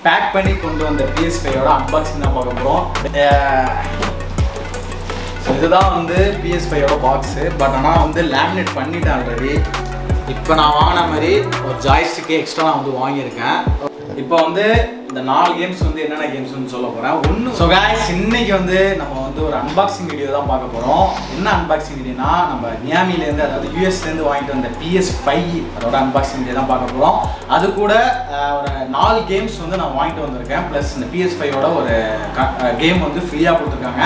Back பண்ணி கொண்டு வந்த PS5 அன்பாக்சிங் தான் பார்க்க போகிறோம். ஸோ இதுதான் வந்து PS5 பாக்ஸு. பட் ஆனால் வந்து லேமினேட் பண்ணிட்டேன் ஆல்ரெடி. இப்போ நான் வாங்கின மாதிரி ஒரு ஜாய்ஸ்டிக்கே எக்ஸ்ட்ரா நான் வந்து வாங்கியிருக்கேன். இப்போ வந்து இந்த 4 கேம்ஸ் வந்து என்னென்ன கேம்ஸ்னு சொல்ல போகிறேன். ஒன்று ஸோ கைஸ், இன்னைக்கு வந்து நம்ம வந்து ஒரு அன்பாக்சிங் வீடியோ தான் பார்க்க போகிறோம். என்ன அன்பாக்சிங் வீடியோனா, நம்ம நியாமிலேருந்து அதாவது யூஎஸ்லேருந்து வாங்கிட்டு வந்த PS5 அதோட அன்பாக்சிங் வீடியோ தான் பார்க்க போகிறோம். அது கூட ஒரு 4 கேம்ஸ் வந்து நான் வாங்கிட்டு வந்திருக்கேன். ப்ளஸ் இந்த PS5 ஒரு கேம் வந்து ஃப்ரீயாக கொடுத்துருக்காங்க.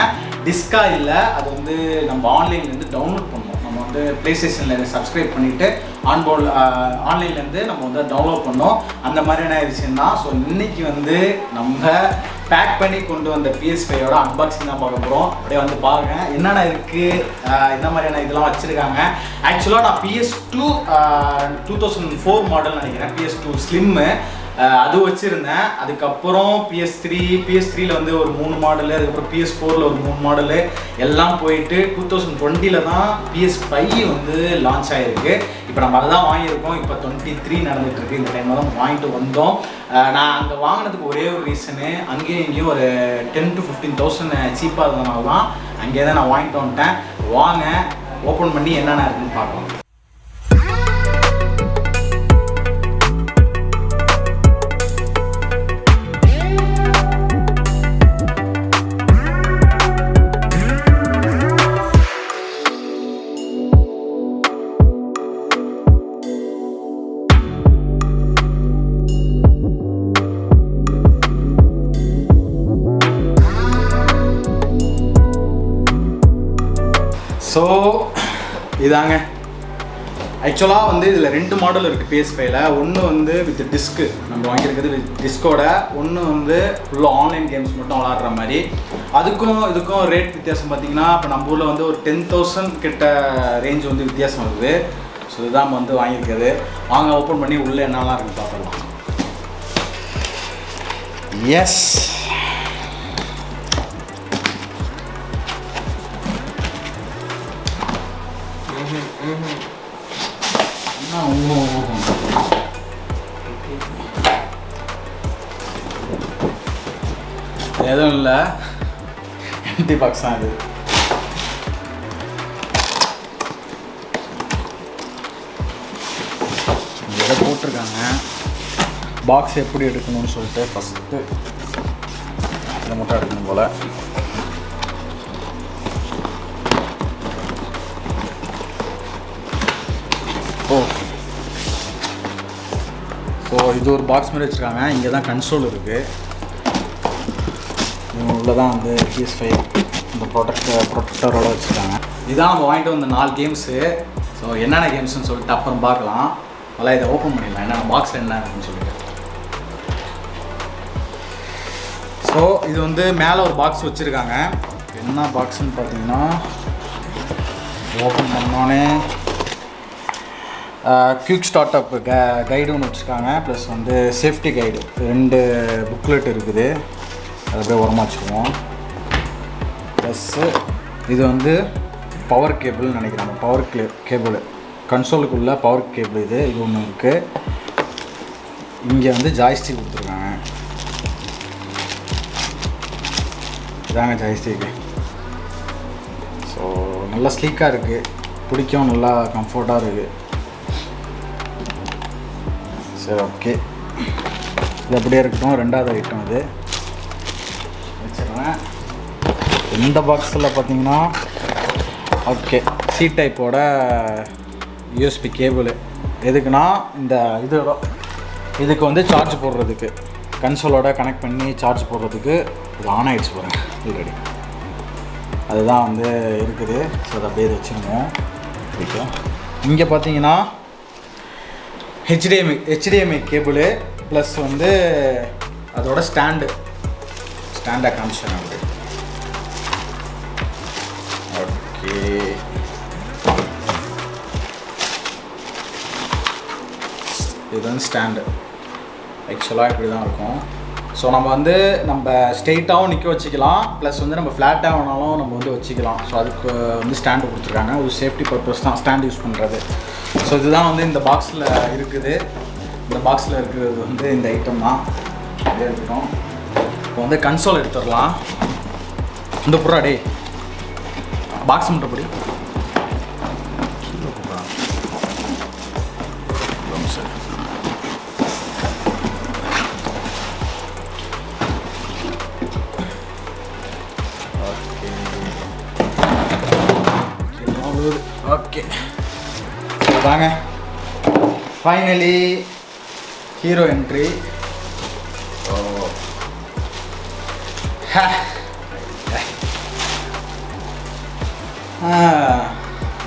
டிஸ்கா இல்லை, அது வந்து நம்ம ஆன்லைன்லேருந்து டவுன்லோட் பண்ணோம். நம்ம வந்து ப்ளேஸ்டேஷனில் சப்ஸ்கிரைப் பண்ணிவிட்டு ஆன்லைன்லேருந்து நம்ம வந்து டவுன்லோட் பண்ணோம். அந்த மாதிரியான விஷயம் தான். ஸோ இன்றைக்கி வந்து நம்ம பேக் பண்ணி கொண்டு வந்த PS5 அன்பாக்சிங் தான் பார்க்க போகிறோம். அப்படியே வந்து பாருங்கள் என்னென்ன இருக்குது, இந்த மாதிரியான இதெல்லாம் வச்சுருக்காங்க. ஆக்சுவலாக நான் PS2 2004 மாடல் நினைக்கிறேன், PS2 ஸ்லிம்மு அது வச்சுருந்தேன். அதுக்கப்புறம் PS3ல வந்து ஒரு 3 மாடலு, அதுக்கப்புறம் PS4ல் ஒரு 3 மாடலு எல்லாம் போயிட்டு 2020ல் தான் PS5 வந்து லான்ச் ஆகிருக்கு. இப்போ நம்ம அதை தான் வாங்கியிருக்கோம். இப்போ 23 நடந்துகிட்ருக்கு. இந்த டைமில் தான் வாங்கிட்டு வந்தோம். நான் அங்கே வாங்கினதுக்கு ஒரே ஒரு ரீசனு, அங்கேயும் இங்கேயும் ஒரு 10,000 to 15,000 சீப்பாக இருந்தனால தான் அங்கேயே தான் நான் வாங்கிட்டு வந்துட்டேன். வாங்க ஓப்பன் பண்ணி என்னென்ன இருக்குன்னு பார்க்கலாம். ஸோ இதாங்க, ஆக்சுவலாக வந்து இதில் 2 மாடல் இருக்குது PS5ல. ஒன்று வந்து வித் டிஸ்க்கு நம்ம வாங்கியிருக்கிறது வித் டிஸ்கோட, ஒன்று வந்து ஃபுல்லாக ஆன்லைன் கேம்ஸ் மட்டும் விளாட்ற மாதிரி. அதுக்கும் இதுக்கும் ரேட் வித்தியாசம் பார்த்திங்கன்னா, இப்போ நம்ம ஊரில் வந்து ஒரு 10,000 கிட்ட ரேஞ்ச் வந்து வித்தியாசம் வருது. ஸோ இதுதான் நம்ம வந்து வாங்கியிருக்கிறது. வாங்க ஓப்பன் பண்ணி உள்ளே என்னெல்லாம் இருக்குது பார்க்கலாம். எஸ், எதுவும் இல்லை, எம்டி பாக்ஸ் தான் இது. எதை போட்டிருக்காங்க, பாக்ஸ் எப்படி எடுக்கணும்னு சொல்லிட்டு ஃபஸ்ட்டு இதை மட்டும் எடுக்கணும் போல். ஸோ இது ஒரு பாக்ஸ் மாதிரி வச்சுருக்காங்க. இங்கே தான் கன்சோல் இருக்குது. உள்ளே தான் வந்து PS5 இந்த ப்ரொடெக்டரோடு வச்சுருக்காங்க. இதுதான் நம்ம வாங்கிட்டு வந்த 4 கேம்ஸு. ஸோ என்னென்ன கேம்ஸ்னு சொல்லிட்டு அப்புறம் பார்க்கலாம். அதெல்லாம் இதை ஓப்பன் பண்ணிடலாம், என்னென்ன பாக்ஸில் என்ன இருக்குன்னு சொல்லிட்டு. ஸோ இது வந்து மேலே ஒரு பாக்ஸ் வச்சுருக்காங்க. என்ன பாக்ஸுன்னு பார்த்தீங்கன்னா, ஓப்பன் பண்ணோன்னே குயிக் ஸ்டார்ட் அப் கைடு ஒன்று வச்சுருக்காங்க. ப்ளஸ் வந்து சேஃப்டி கைடு 2 புக்லெட் இருக்குது. அதை அப்படியே உரமாக வச்சுக்குவோம். ப்ளஸ்ஸு இது வந்து பவர் கேபிள்னு நினைக்கிறாங்க. பவர் கேபிள் கன்சோலுக்குள்ளே பவர் கேபிள் இது ஒன்று இருக்குது. இங்கே வந்து ஜாய்ஸ்டிக் கொடுத்துருக்காங்க. இதாங்க ஜாய்ஸ்டிக்கு. ஸோ நல்லா ஸ்லீக்காக இருக்குது, பிடிக்கும், நல்லா கம்ஃபர்ட்டாக இருக்குது. சரி, ஓகே, இது அப்படியே இருக்கட்டும். 2வது ஐட்டம் இது வச்சுருவேன். இந்த பாக்ஸில் பார்த்தீங்கன்னா, ஓகே, சி டைப்போட யூஎஸ்பி கேபிள். எதுக்குன்னா, இந்த இதுக்கு வந்து சார்ஜ் போடுறதுக்கு, கன்சோலோட கனெக்ட் பண்ணி சார்ஜ் போடுறதுக்கு. இது ஆன் ஆகிடுச்சு பாருங்க ஆல்ரெடி, அதுதான் வந்து இருக்குது. ஸோ அதை அப்படியே வச்சுருவோம். ஓகே, இங்கே பார்த்தீங்கன்னா HDMI கேபிள் ப்ளஸ் வந்து அதோட ஸ்டாண்டை காமிச்சிட்டேன் அப்படி. ஓகே, இது வந்து ஸ்டாண்டு. ஆக்சுவலாக இப்படி தான் இருக்கும். ஸோ நம்ம வந்து ஸ்ட்ரெயிட்டாகவும் நிற்க வச்சுக்கலாம், ப்ளஸ் வந்து நம்ம ஃப்ளாட்டாக வேணாலும் நம்ம வந்து வச்சுக்கலாம். ஸோ அதுக்கு வந்து ஸ்டாண்டு கொடுத்துருக்காங்க. ஒரு சேஃப்டி பர்பஸ் தான் ஸ்டாண்ட் யூஸ் பண்ணுறது. ஸோ இதுதான் வந்து இந்த பாக்ஸில் இருக்குது. இந்த பாக்ஸில் இருக்கிறது வந்து இந்த ஐட்டம் தான். அப்படியே இருக்கட்டும். இப்போ வந்து கன்சோல் எடுத்துடலாம். இந்த புறா டே பாக்ஸ் மட்டும் படி ஓகே. வாங்க ஃபைனலி ஹீரோ என்ட்ரி.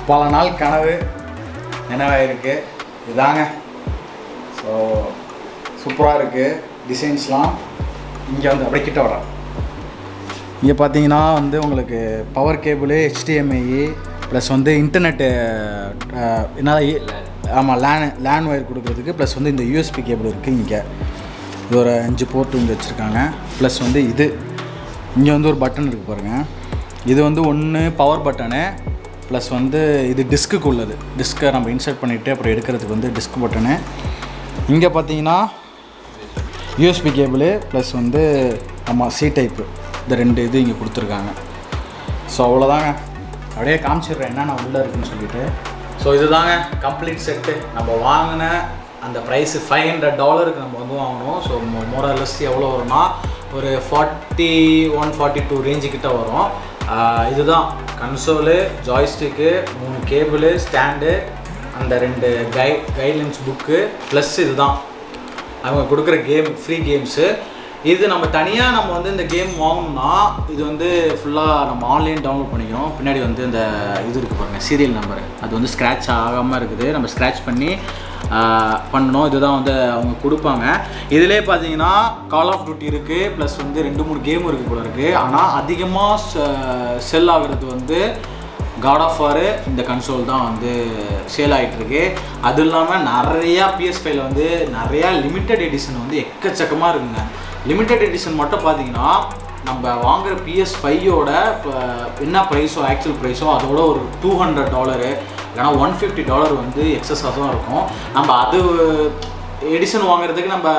பல நாள் கனவு நினைவாயிருக்கு. இதாங்க. ஸோ சூப்பராக இருக்குது டிசைன்ஸ்லாம். இங்கே வந்து அப்படியே கிட்ட வரேன். இங்கே பார்த்தீங்கன்னா வந்து உங்களுக்கு பவர் கேபிள், HDMI ப்ளஸ் வந்து இன்டர்நெட்டு என்ன ஆமாம் லேன் ஒயர் கொடுக்குறதுக்கு, ப்ளஸ் வந்து இந்த USB கேபிள் இருக்குது. இங்கே இது ஒரு 5 போர்ட்டு இங்கே வச்சுருக்காங்க. ப்ளஸ் வந்து இது இங்கே வந்து ஒரு பட்டன் இருக்குது பாருங்கள். இது வந்து ஒன்று பவர் பட்டனு, ப்ளஸ் வந்து இது டிஸ்க்குக்கு உள்ளது. டிஸ்க்கை நம்ம இன்சர்ட் பண்ணிவிட்டு அப்புறம் எடுக்கிறதுக்கு வந்து டிஸ்க் பட்டனு. இங்கே பார்த்தீங்கன்னா USB கேபிள் ப்ளஸ் வந்து நம்ம C டைப்பு, இந்த 2 இது இங்கே கொடுத்துருக்காங்க. ஸோ அவ்வளோதாங்க. அப்படியே காமிச்சிடுறேன் என்னென்ன உள்ளே இருக்குதுன்னு சொல்லிவிட்டு. ஸோ இதுதாங்க கம்ப்ளீட் செட்டு. நம்ம வாங்கின அந்த ப்ரைஸு $500 நம்ம வந்து வாங்கணும். ஸோ மோரலஸ் எவ்வளோ வரும்னா ஒரு 41-42 ரேஞ்சுக்கிட்ட வரும். இதுதான் கன்சோலு, ஜாய்ஸ்டிக்கு, 3 கேபிள், ஸ்டாண்டு, அந்த 2 கைட்லைன்ஸ் புக்கு, ப்ளஸ் இதுதான் அவங்க கொடுக்குற கேம், ஃப்ரீ கேம்ஸு. இது நம்ம தனியாக நம்ம வந்து இந்த கேம் வாங்கணும்னா இது வந்து ஃபுல்லாக நம்ம ஆன்லைன் டவுன்லோட் பண்ணிக்கணும். பின்னாடி வந்து இந்த இது இருக்குது பாருங்கள், சீரியல் நம்பரு, அது வந்து ஸ்க்ராட்ச் ஆகாமல் இருக்குது. நம்ம ஸ்க்ராட்ச் பண்ணி பண்ணணும். இதுதான் வந்து அவங்க கொடுப்பாங்க. இதிலே பார்த்தீங்கன்னா கால் ஆஃப் டியூட்டி இருக்குது, ப்ளஸ் வந்து 2-3 கேம் இருக்குது போல இருக்குது. ஆனால் அதிகமாக செல் ஆகிறது வந்து காட் ஆஃப் வார் இந்த கன்சோல் தான் வந்து சேல் ஆகிட்டுருக்கு. அது இல்லாமல் நிறையா PS5 வந்து நிறையா லிமிட்டட் எடிஷன் வந்து எக்கச்சக்கமாக இருக்குங்க. லிமிட்டட் எடிஷன் மட்டும் பார்த்தீங்கன்னா நம்ம வாங்குகிற PS5யோட இப்போ என்ன ப்ரைஸோ ஆக்சுவல் ப்ரைஸோ அதோட ஒரு $200 இல்லைனா $150 வந்து எக்ஸஸாக தான் இருக்கும். நம்ம அது எடிஷன் வாங்குறதுக்கு நம்ம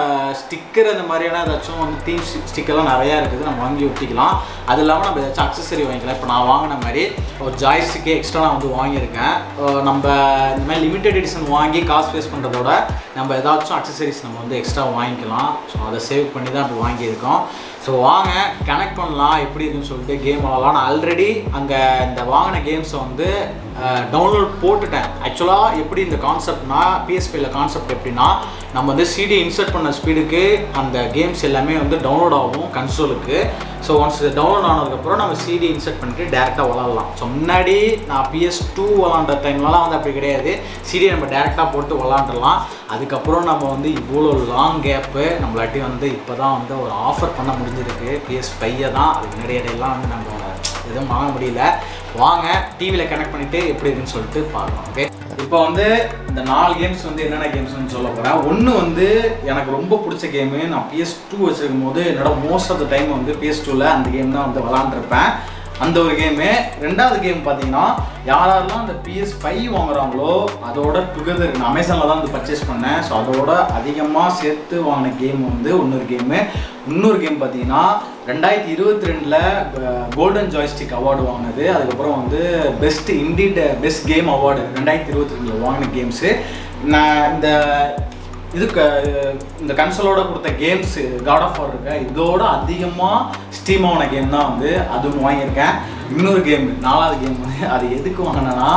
ஸ்டிக்கர் அந்த மாதிரியான ஏதாச்சும் வந்து தீம் ஸ்டிக்கர்லாம் நிறையா இருக்குது, நம்ம வாங்கி ஒட்டிக்கலாம். அது இல்லாமல் நம்ம ஏதாச்சும் அக்சசரி வாங்கிக்கலாம். இப்போ நான் வாங்கின மாதிரி ஒரு ஜாய்ஸ்டிக்கே எக்ஸ்ட்ரா நான் வந்து வாங்கியிருக்கேன். நம்ம இந்த மாதிரி லிமிட்டட் எடிஷன் வாங்கி காசு வேஸ்ட் பண்ணுறதோட நம்ம ஏதாச்சும் அக்சசரிஸ் நம்ம வந்து எக்ஸ்ட்ரா வாங்கிக்கலாம். ஸோ அதை சேவ் பண்ணி தான் இப்போ வாங்கியிருக்கோம். ஸோ வாங்க கனெக்ட் பண்ணலாம் எப்படி இருக்குன்னு சொல்லிட்டு கேம் விளாடலாம். நான் ஆல்ரெடி அங்கே இந்த வாங்கின கேம்ஸை வந்து டவுன்லோட் போட்டுட்டேன். ஆக்சுவலாக எப்படி இந்த கான்செப்ட்னா PS5ல கான்செப்ட் எப்படின்னா நம்ம வந்து CD இன்சர்ட் பண்ண ஸ்பீடுக்கு அந்த கேம்ஸ் எல்லாமே வந்து டவுன்லோட் ஆகும் கன்சோலுக்கு. ஸோ ஒன்ஸ் இது டவுன்லோட் ஆனதுக்கப்புறம் நம்ம CD இன்சர்ட் பண்ணிட்டு டேரெக்டாக விளாட்லாம். ஸோ முன்னாடி நான் PS2 விளாண்ட டைம்லலாம் வந்து அப்படி கிடையாது. CD நம்ம டேரெக்டாக போட்டு விளாண்டுடலாம். அதுக்கப்புறம் நம்ம வந்து இவ்வளோ லாங் கேப்பு நம்மளாட்டி வந்து இப்போ தான் வந்து ஒரு ஆஃபர் பண்ண முடிஞ்சிருக்கு PS5 தான். அதுக்கு முன்னாடி இடையெல்லாம் வந்து நம்ம எதுவும் வாங்க முடியல. வாங்க டிவியில் கனெக்ட் பண்ணிவிட்டு எப்படி இருக்குன்னு சொல்லிட்டு பார்க்கலாம். ஓகே, இப்போ வந்து இந்த 4 கேம்ஸ் வந்து என்னென்ன கேம்ஸ்னு சொல்ல போகிறேன். ஒன்று வந்து எனக்கு ரொம்ப பிடிச்ச கேமு, நான் PS2 வச்சுருக்கும் போது என்னோட மோஸ்ட் ஆஃப் த டைம் வந்து PS2ல் அந்த கேம் தான் வந்து விளாண்டுருப்பேன். அந்த ஒரு கேமு. ரெண்டாவது கேம் பார்த்தீங்கன்னா யாரெல்லாம் அந்த PS5 வாங்குறாங்களோ அதோட டுகெதர் நான் அமேசானில் தான் வந்து பர்ச்சேஸ் பண்ணேன். ஸோ அதோட அதிகமாக சேர்த்து வாங்கின கேம் வந்து இன்னொரு கேமு. இன்னொரு கேம் பார்த்தீங்கன்னா 2022ல் கோல்டன் ஜாய்ஸ்டிக் அவார்டு வாங்கினது. அதுக்கப்புறம் வந்து பெஸ்ட் கேம் அவார்டு 2022ல் வாங்கின கேம்ஸு. நான் இந்த கன்சோலோட கொடுத்த கேம்ஸு காட் ஆஃப் வார் இருக்கேன், இதோட அதிகமாக ஸ்டீமான கேம் தான் வந்து அதுவும் வாங்கியிருக்கேன். இன்னொரு கேம் 4வது கேம் வந்து அது எதுக்கு வாங்கினேன்னா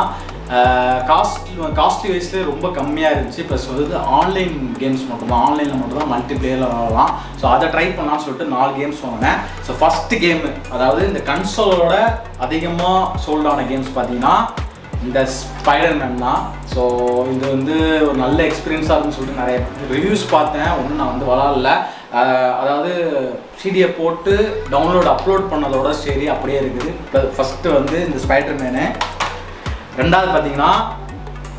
காஸ்ட்லி வைஸ்லேயே ரொம்ப கம்மியாக இருந்துச்சு. ப்ளஸ் வந்து ஆன்லைன் கேம்ஸ் மட்டும்தான், ஆன்லைனில் மட்டும்தான் மல்டிப்ளேயரில் விளாடலாம். ஸோ அதை ட்ரை பண்ணலான்னு சொல்லிட்டு 4 கேம்ஸ் வாங்கினேன். ஸோ ஃபஸ்ட்டு கேமு அதாவது இந்த கன்சோலோட அதிகமாக சோல்டான கேம்ஸ் பார்த்தீங்கன்னா இந்த ஸ்பைடர்மேன் தான். ஸோ இது வந்து ஒரு நல்ல எக்ஸ்பீரியன்ஸாக இருக்குன்னு சொல்லிட்டு நிறைய ரிவ்யூஸ் பார்த்தேன். ஒன்றும் நான் வந்து விளாடல. அதாவது சிடியை போட்டு அப்லோட் பண்ணதோட சரி அப்படியே இருக்குது. ஃபஸ்ட்டு வந்து இந்த ஸ்பைடர்மேனு. ரெண்டாவது பார்த்தீங்கன்னா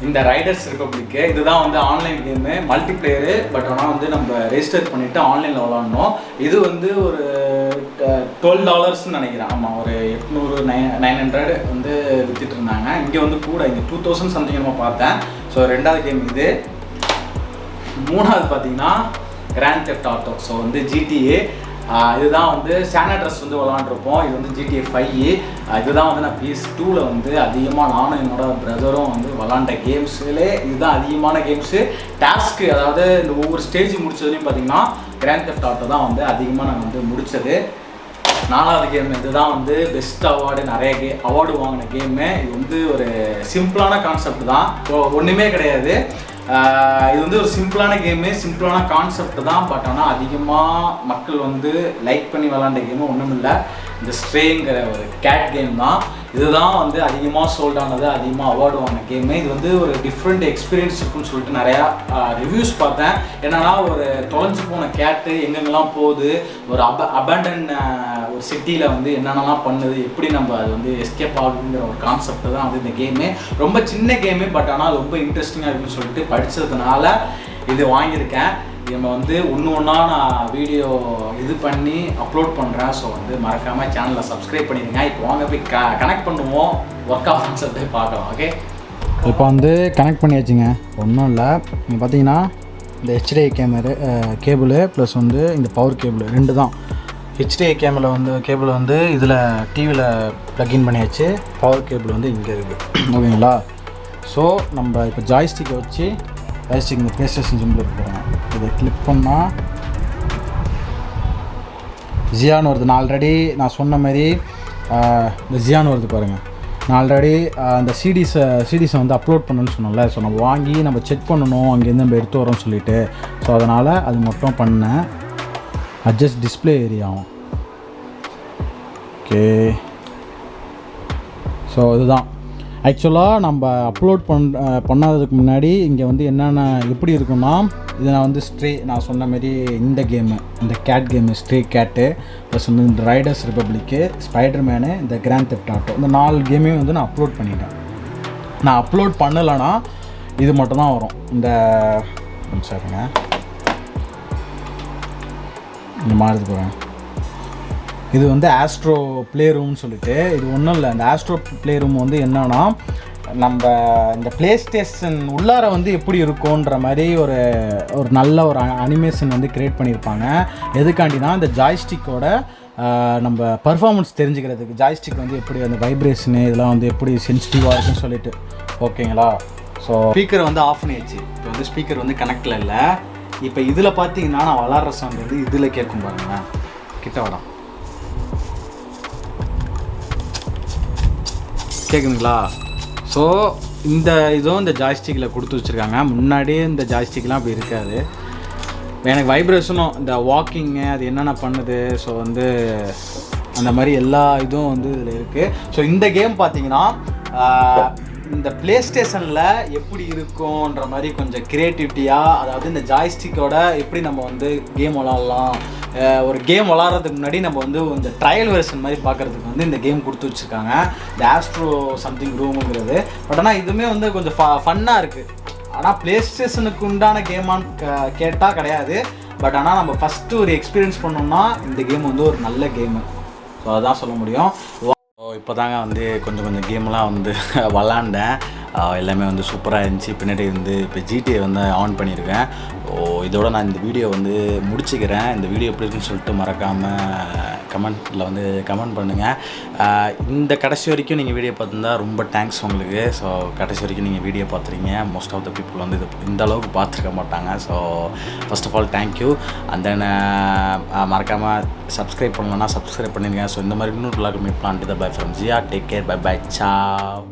இந்த ரைடர்ஸ் ரிப்பப்ளிக்கு. இதுதான் வந்து ஆன்லைன் கேமு, மல்டிப்ளேயரு. பட் ஆனால் வந்து நம்ம ரெஜிஸ்டர் பண்ணிவிட்டு ஆன்லைனில் விளாட்ணும். இது வந்து ஒரு $12 நினைக்கிறேன். ஆமாம், ஒரு 800-900 வந்து விற்றுட்டு இருந்தாங்க. இங்கே வந்து கூட இங்கே 2000 சம்திங் நம்ம பார்த்தேன். ஸோ ரெண்டாவது கேம் இது. மூணாவது பார்த்தீங்கன்னா கிராண்ட் தெஃப்ட் ஆட்டோ. ஸோ வந்து ஜிடிஏ இதுதான் வந்து சானட்ரஸ் வந்து விளாண்டுருப்போம். இது வந்து GTA 5. இதுதான் வந்து நான் PS2ல் வந்து அதிகமாக நானும் என்னோட பிரதரும் வந்து விளாண்ட கேம்ஸ்லே இதுதான் அதிகமான கேம்ஸு. டாஸ்க்கு அதாவது இந்த ஒவ்வொரு ஸ்டேஜ் முடிச்சதுலையும் பார்த்தீங்கன்னா கிராண்ட் தெஃப்ட் ஆட்டோ தான் வந்து அதிகமாக நாங்கள் வந்து முடித்தது. 4வது கேம் இதுதான் வந்து பெஸ்ட் அவார்டு, நிறைய அவார்டு வாங்கின கேமு. இது வந்து ஒரு சிம்பிளான கான்செப்ட் தான், ஒன்றுமே கிடையாது. இது வந்து ஒரு சிம்பிளான கேமு, சிம்பிளான கான்செப்ட் தான். பட் ஆனால் அதிகமாக மக்கள் வந்து லைக் பண்ணி விளாண்ட கேமு ஒன்றும் இல்லை, இந்த ஸ்ட்ரேங்கிற ஒரு கேட் கேம் தான். இதுதான் வந்து அதிகமாக சோல்ட் ஆனது, அதிகமாக அவார்டு வாங்கின கேமு. இது வந்து ஒரு டிஃப்ரெண்ட் எக்ஸ்பீரியன்ஸ் இருக்குன்னு சொல்லிட்டு நிறையா ரிவ்யூஸ் பார்த்தேன். என்னன்னா ஒரு தொலைஞ்சு போன கேட்டு எங்கெங்கெல்லாம் போகுது, ஒரு அபேண்டன் ஒரு சிட்டியில் வந்து என்னென்னலாம் பண்ணுது, எப்படி நம்ம அது வந்து எஸ்கேப் ஆகுங்கிற ஒரு கான்செப்ட் தான் வந்து இந்த கேமு. ரொம்ப சின்ன கேமு, பட் ஆனால் ரொம்ப இன்ட்ரெஸ்டிங்காக இருக்குன்னு சொல்லிட்டு படித்ததுனால இது வாங்கியிருக்கேன். நம்ம வந்து ஒன்றா நான் வீடியோ இது பண்ணி அப்லோட் பண்ணுறேன். ஸோ வந்து மறக்காமல் சேனலில் சப்ஸ்கிரைப் பண்ணிடுங்க. இப்போ வாங்க போய் கனெக்ட் பண்ணுவோம், ஒர்க் ஆஃப் கான்செப்டே பார்க்கலாம். ஓகே, இப்போ வந்து கனெக்ட் பண்ணியாச்சுங்க. ஒன்றும் இல்லை, நீங்கள் பார்த்தீங்கன்னா இந்த HDI கேபிள் ப்ளஸ் வந்து இந்த பவர் கேபிள் 2 தான். HDI கேபிள் வந்து இதில் டிவியில் ப்ளக்இன் பண்ணியாச்சு. பவர் கேபிள் வந்து இங்கே இருக்குது. ஓகேங்களா? ஸோ நம்ம இப்போ ஜாய்ஸ்டிக்கை வச்சு ஜாய்ஸ்டிக் இந்த PlayStation சிம்பிள் இருக்கிறோம், இதை கிளிக் பண்ணால் ஜியான் வருது. நான் ஆல்ரெடி நான் சொன்ன மாதிரி இந்த ஜியான் வருது பாருங்கள். நான் ஆல்ரெடி அந்த சிடிஸை வந்து அப்லோட் பண்ணணும்னு சொன்னோம்ல. ஸோ நம்ம வாங்கி நம்ம செக் பண்ணணும் அங்கேருந்து நம்ம எடுத்து வரோம்னு சொல்லிட்டு. ஸோ அதனால் அது மட்டும் பண்ணேன். அட்ஜஸ்ட் டிஸ்பிளே ஏரியாவும் ஓகே. ஸோ இதுதான் ஆக்சுவலாக நம்ம அப்லோட் பண்ணாததுக்கு முன்னாடி இங்கே வந்து என்னென்ன எப்படி இருக்குன்னா, இதை நான் வந்து நான் சொன்ன மாரி இந்த கேமு, இந்த கேட் கேமு ஸ்ட்ரே கேட்டு ப்ளஸ் வந்து இந்த ரைடர்ஸ் ரிப்பப்ளிக்கு, ஸ்பைடர்மேனு, இந்த கிராண்ட் தெஃப்ட் ஆட்டோ, இந்த 4 கேமையும் வந்து நான் அப்லோட் பண்ணிட்டேன். நான் அப்லோட் பண்ணலைன்னா இது மட்டும் தான் வரும். இந்த சரிங்க இந்த மாதிரி போகிறேன். இது வந்து ஆஸ்ட்ரோ ப்ளே ரூம்னு சொல்லிட்டு, இது ஒன்றும் இல்லை. இந்த ஆஸ்ட்ரோ ப்ளே ரூம் வந்து என்னன்னா, நம்ம இந்த PlayStation உள்ளார வந்து எப்படி இருக்கும்ன்ற மாதிரி ஒரு நல்ல ஒரு அனிமேஷன் வந்து க்ரியேட் பண்ணியிருப்பாங்க. எதுக்காண்டினா இந்த ஜாய்ஸ்டிக்கோட நம்ம பர்ஃபார்மன்ஸ் தெரிஞ்சுக்கிறதுக்கு, ஜாய்ஸ்டிக் வந்து எப்படி அந்த வைப்ரேஷனு இதெல்லாம் வந்து எப்படி சென்சிட்டிவாக இருக்குன்னு சொல்லிட்டு. ஓகேங்களா? ஸோ ஸ்பீக்கர் வந்து ஆஃப் பண்ணியாச்சு. இப்போ வந்து ஸ்பீக்கர் வந்து கனெக்டில் இல்லை. இப்போ இதில் பார்த்தீங்கன்னா நான் விளாட்ற சவுண்ட் வந்து இதில் கேட்கும் பாருங்களேன். கிட்ட வரோம், கேட்குதுங்களா? ஸோ இந்த இதுவும் இந்த ஜாய்ஸ்டிக்கில் கொடுத்து வச்சுருக்காங்க. முன்னாடியே இந்த ஜாய்ஸ்டிக்லாம் அப்படி இருக்காது. எனக்கு வைப்ரேஷனும் இந்த வாக்கிங்கு அது என்னென்ன பண்ணுது, ஸோ வந்து அந்த மாதிரி எல்லா இதுவும் வந்து இதில் இருக்குது. ஸோ இந்த கேம் பார்த்தீங்கன்னா இந்த PlayStationல எப்படி இருக்கும்ன்ற மாதிரி கொஞ்சம் க்ரியேட்டிவிட்டியாக, அதாவது இந்த ஜாய்ஸ்டிக்கோட எப்படி நம்ம வந்து கேம் விளாட்லாம், ஒரு கேம் விளாட்றதுக்கு முன்னாடி நம்ம வந்து இந்த ட்ரையல் வெர்ஷன் மாதிரி பார்க்குறதுக்கு வந்து இந்த கேம் கொடுத்து வச்சுருக்காங்க, இந்த ஆஸ்ட்ரோ சம்திங் ரூமுங்கிறது. பட் ஆனால் இதுவுமே வந்து கொஞ்சம் ஃபன்னாக இருக்குது. ஆனால் PlayStationக்கு உண்டான கேமான்னு கேட்டால் கிடையாது. பட் ஆனால் நம்ம ஃபஸ்ட்டு ஒரு எக்ஸ்பீரியன்ஸ் பண்ணோம்னா இந்த கேம் வந்து ஒரு நல்ல கேமு. ஸோ அதுதான் சொல்ல முடியும். இப்போ தாங்க வந்து கொஞ்சம் கேம்லாம் வந்து விளாண்டேன். எல்லாமே வந்து சூப்பராக இருந்துச்சு. பின்னாடி வந்து இப்போ GTA வந்து ஆன் பண்ணியிருக்கேன். இதோட நான் இந்த வீடியோ வந்து முடிச்சுக்கிறேன். இந்த வீடியோ எப்படி இருக்குன்னு சொல்லிட்டு மறக்காமல் கமெண்ட்டில் வந்து கமெண்ட் பண்ணுங்கள். இந்த கடைசி வரைக்கும் நீங்கள் வீடியோ பார்த்துருந்தா ரொம்ப தேங்க்ஸ் உங்களுக்கு. ஸோ கடைசி வரைக்கும் நீங்கள் வீடியோ பார்த்துருங்க. மோஸ்ட் ஆஃப் த பீப்புள் வந்து இந்த அளவுக்கு பார்த்துருக்க மாட்டாங்க. So first of all thank you. And then மறக்காமல் சப்ஸ்கிரைப் பண்ணலன்னா சப்ஸ்கிரைப் பண்ணிடுங்க. ஸோ இந்த மாதிரி இன்னொரு vlog மீட் பண்ணிட்டு bye from Jiya. Take care, bye bye, Zhao.